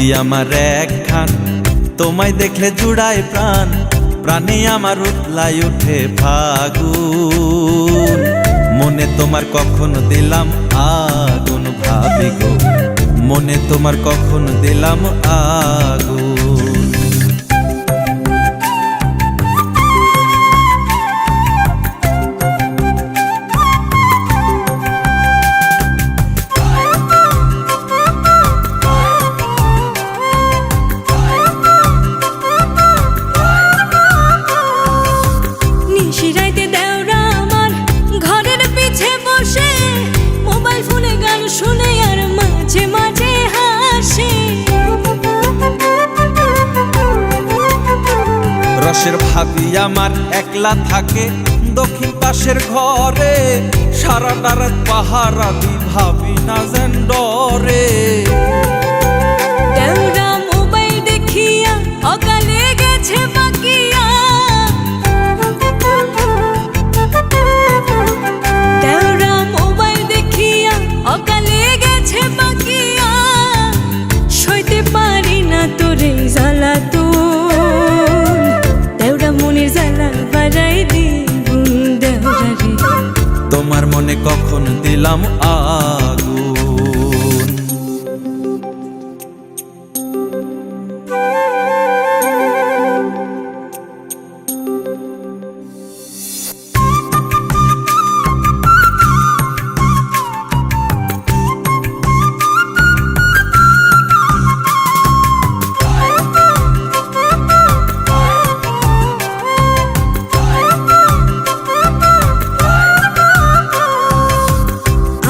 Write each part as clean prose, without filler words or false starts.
ভাবি আমার একখান, তোমায় দেখলে জুড়ায় প্রাণ, প্রাণে আমার উতলায় উঠে ফাগুন। মনে তোমার কখন দিলাম আগুন ভাবি গো, মনে তোমার কখন দিলাম আগুন। নিশিরাইতে দেওরা আমার ঘরের পিছে বসে মোবাইল ফোনে গান শুনে আর মাঝে মাঝে হাসে। রসের ভাবি আমার একলা থাকে দক্ষিণ পাশের ঘরে, সারাটা রাত পাহারা দি ভাবি না যেন ডরে। দেওরা মোবাইল দেখিয়া অকালে গেছে বাকিয়া, দেওরা মোবাইল দেখিয়া অকালে গেছে বাকিয়া। সইতে পারি না তোরে জ্বালাতন, দেওরা মনের জ্বালা বাড়াই দিগুন দেওরা রে। তোমার মনে কখন দিলাম আগুন।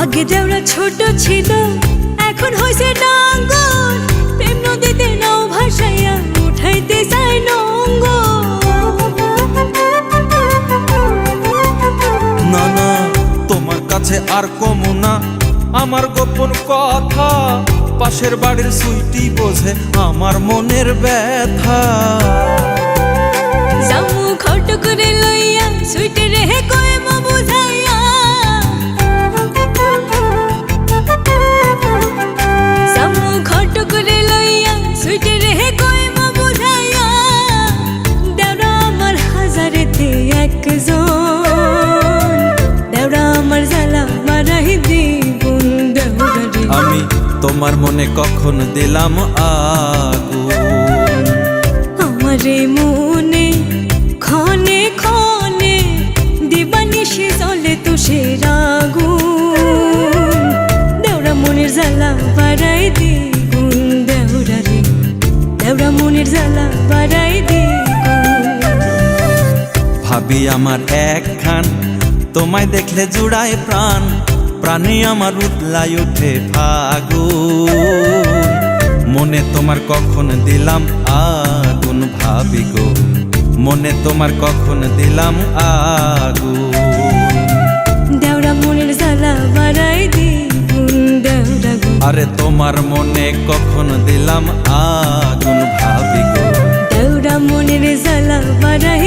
আগে দেওরা ছোট ছিল এখন হইছে ডাঙ্গর, প্রেম নদীতে নাও ভাসাইয়া উঠাইতে চাই নোঙ্গর। না না তোমার কাছে আর কমু না আমার গোপন কথা, পাশের বাড়ির সুইটি বোঝে আমার মনের ব্যথা। জামু খট করে লইয়া সুইটে রেহে কইম বুঝাইয়া, জামু খট করে লইয়া সুইটে রেহে কইম বুঝাইয়া। দেওরা আমার হাজারেতে একজন, দেওরা আমার জ্বালা বাড়াই দিগুন দেওরা রে। আমি তোমার মনে কখন দিলাম আগুন। আমারে মনে ক্ষণে ক্ষণে দিবানিশি জ্বলে তুষের আগুন, দেওরা মনের জ্বালা বাড়াই দিগুন দেওরা রে। দেওরা মনের জ্বালা বাড়াই দিগুন। ভাবি আমার একখান, তোমায় দেখলে জুড়ায় প্রাণ, প্রাণে আমার উতলায় উঠে ফাগুন। মনে তোমার কখন দিলাম আগুন ভাবি গো, মনে তোমার কখন দিলাম আগুন। দেওরা মনের জ্বালা বাড়াই দিগুন দেওরা গো, আরে তোমার মনে কখন দিলাম আগুন ভাবি গো। দেওরা মনের জ্বালা বাড়াই